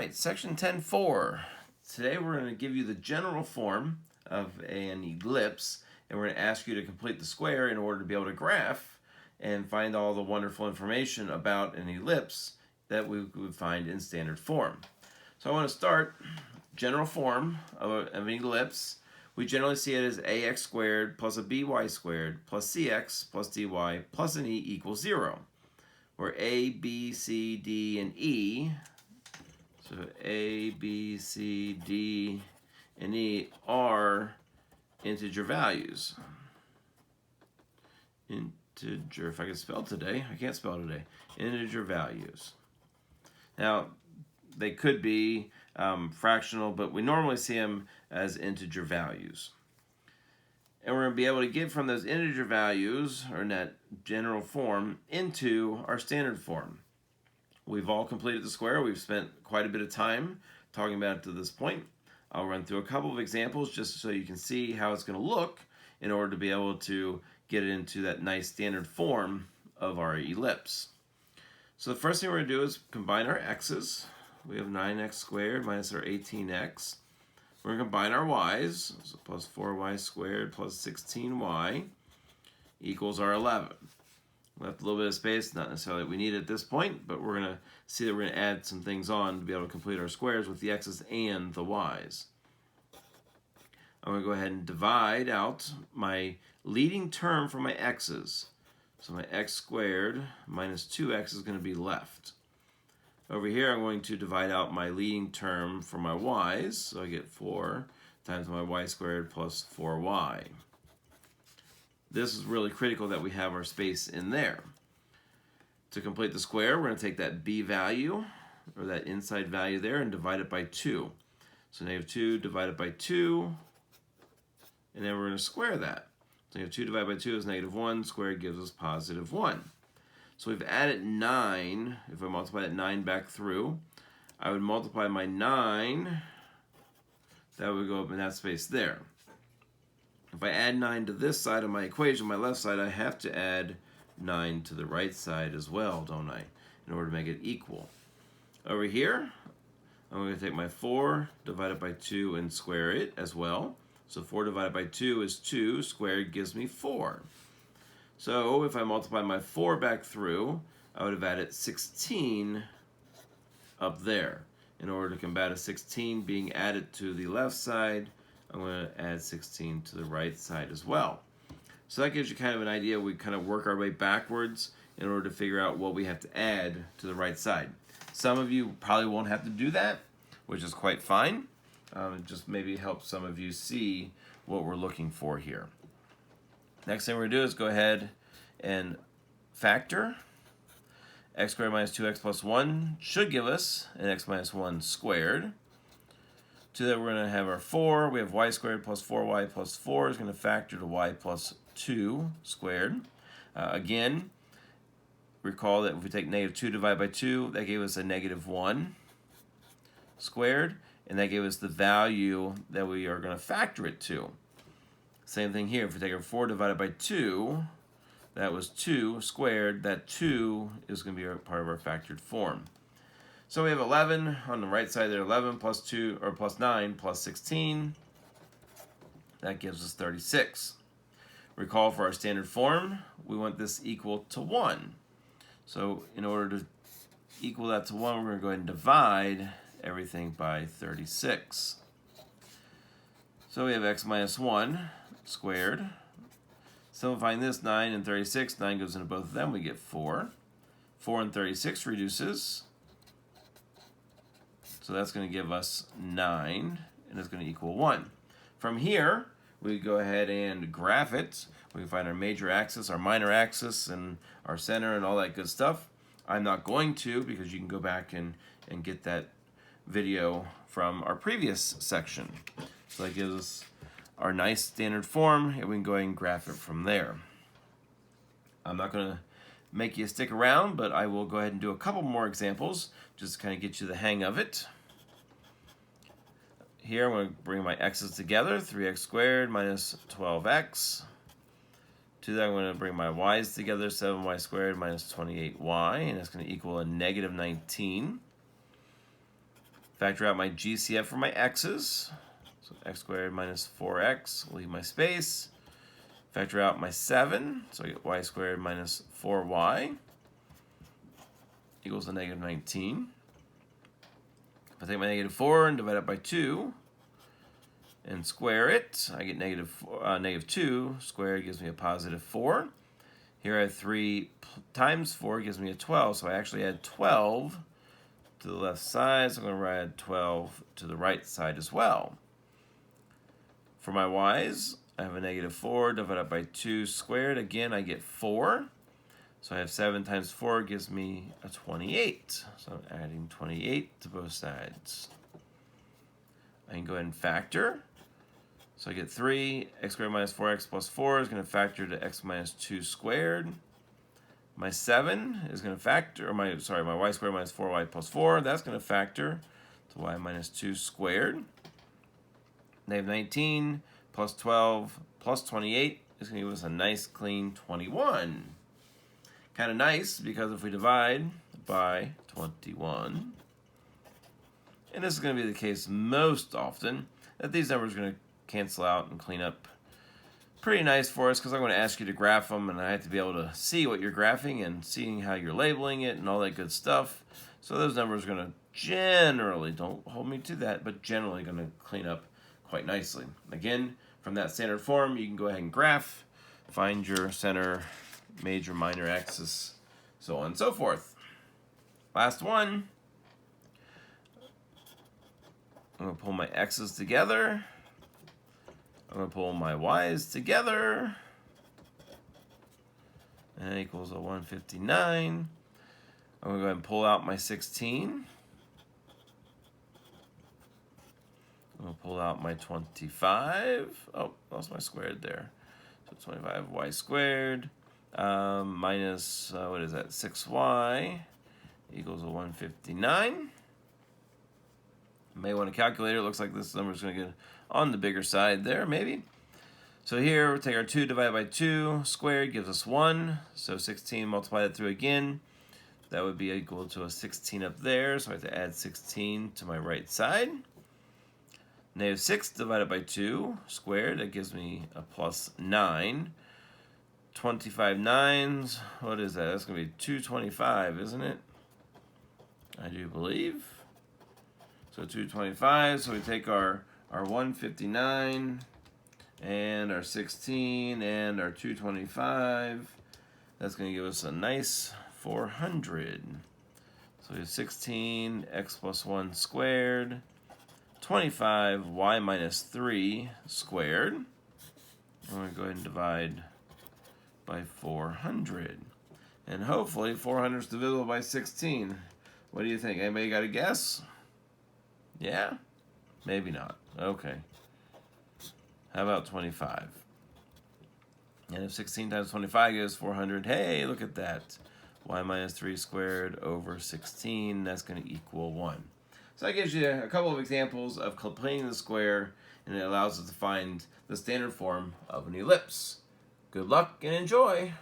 right, section 10.4. Today we're going to give you the general form of an ellipse, and we're going to ask you to complete the square in order to be able to graph and find all the wonderful information about an ellipse that we would find in standard form. So I want to start general form of an ellipse. We generally see it as ax squared plus a by squared plus cx plus dy plus an e equals 0, where a, b, c, d, and e, so a, b, c, d, and e are integer values. Integer, if I can spell today, I can't spell today. Integer values. Now, they could be fractional, but we normally see them as integer values. And we're going to be able to get from those integer values, or in that general form, into our standard form. We've all completed the square. We've spent quite a bit of time talking about it to this point. I'll run through a couple of examples just so you can see how it's going to look in order to be able to get it into that nice standard form of our ellipse. So the first thing we're going to do is combine our x's. We have 9x squared minus our 18x. We're going to combine our y's, so plus 4y squared plus 16y equals our 11. Left a little bit of space, not necessarily what we need at this point, but we're going to see that we're going to add some things on to be able to complete our squares with the x's and the y's. I'm going to go ahead and divide out my leading term for my x's. So my x squared minus 2x is going to be left. Over here, I'm going to divide out my leading term for my y's. So I get 4 times my y squared plus 4y. This is really critical that we have our space in there. To complete the square, we're going to take that b value, or that inside value there, and divide it by 2. So negative 2 divided by 2, and then we're going to square that. So negative 2 divided by 2 is negative 1, squared gives us positive 1. So we've added 9. If I multiply that 9 back through, I would multiply my 9. That would go up in that space there. If I add 9 to this side of my equation, my left side, I have to add 9 to the right side as well, don't I? In order to make it equal. Over here, I'm going to take my 4 divided by 2 and square it as well. So 4 divided by 2 is 2, squared gives me 4. So if I multiply my 4 back through, I would have added 16 up there. In order to combat a 16 being added to the left side, I'm going to add 16 to the right side as well. So that gives you kind of an idea. We kind of work our way backwards in order to figure out what we have to add to the right side. Some of you probably won't have to do that, which is quite fine. It just maybe helps some of you see what we're looking for here. Next thing we're going to do is go ahead and factor. X squared minus 2x plus 1 should give us an x minus 1 squared. To that, we're going to have our 4. We have y squared plus 4y plus 4 is going to factor to y plus 2 squared. Again, recall that if we take negative 2 divided by 2, that gave us a negative 1 squared, and that gave us the value that we are going to factor it to. Same thing here. If we take our 4 divided by 2, that was 2 squared. That 2 is going to be a part of our factored form. So we have 11 on the right side there, 11 plus 2, or plus 9 plus 16. That gives us 36. Recall for our standard form, we want this equal to 1. So in order to equal that to 1, we're going to go ahead and divide everything by 36. So we have x minus 1 squared. Simplifying this, 9 and 36, 9 goes into both of them, we get 4. 4 and 36 reduces. So that's going to give us 9, and it's going to equal 1. From here, we go ahead and graph it. We can find our major axis, our minor axis, and our center, and all that good stuff. I'm not going to, because you can go back and get that video from our previous section. So that gives us our nice standard form, and we can go ahead and graph it from there. I'm not going to make you stick around, but I will go ahead and do a couple more examples just to kind of get you the hang of it. Here I'm going to bring my x's together, 3x squared minus 12x. To that I'm going to bring my y's together, 7y squared minus 28y, and it's going to equal a negative 19. Factor out my GCF for my x's. So x squared minus 4x, leave my space. Factor out my 7, so I get y squared minus 4y equals a negative 19. If I take my negative 4 and divide it by 2 and square it, I get negative 2 squared gives me a positive 4. Here I have 3 times 4 gives me a 12, so I actually add 12 to the left side, so I'm going to add 12 to the right side as well. For my y's, I have a negative 4 divided by 2 squared. Again, I get 4. So I have 7 times 4 gives me a 28. So I'm adding 28 to both sides. I can go ahead and factor. So I get 3, x squared minus 4x plus 4 is going to factor to x minus 2 squared. My 7 is going to factor, or my y squared minus 4y plus 4, that's going to factor to y minus 2 squared. Negative 19 plus 12 plus 28 is going to give us a nice clean 21. Kind of nice because if we divide by 21, and this is going to be the case most often, that these numbers are going to cancel out and clean up pretty nice for us because I'm going to ask you to graph them and I have to be able to see what you're graphing and seeing how you're labeling it and all that good stuff. So those numbers are going to generally, don't hold me to that, but generally going to clean up quite nicely. Again, from that standard form, you can go ahead and graph, find your center, major, minor axis, so on and so forth. Last one. I'm going to pull my x's together. I'm going to pull my y's together. And that equals a 159. I'm going to go ahead and pull out my 16. I'm going to pull out my 25. Oh, lost my squared there. So 25y squared minus, what is that, 6y equals a 159. You may want a calculator. It looks like this number is going to get on the bigger side there, maybe. So here, we'll take our 2 divided by 2 squared gives us 1. So 16, multiply that through again. That would be equal to a 16 up there. So I have to add 16 to my right side. Negative 6 divided by 2 squared, that gives me a plus 9. 25 nines, what is that? That's going to be 225, isn't it? I do believe. So 225, so we take our 159 and our 16 and our 225. That's going to give us a nice 400. So we have 16, x plus 1 squared, 25, y minus 3 squared. I'm going to go ahead and divide by 400. And hopefully 400 is divisible by 16. What do you think? Anybody got a guess? Yeah? Maybe not. Okay. How about 25? And if 16 times 25 gives 400, hey, look at that. Y minus 3 squared over 16, that's going to equal 1. So that gives you a couple of examples of completing the square, and it allows us to find the standard form of an ellipse. Good luck and enjoy!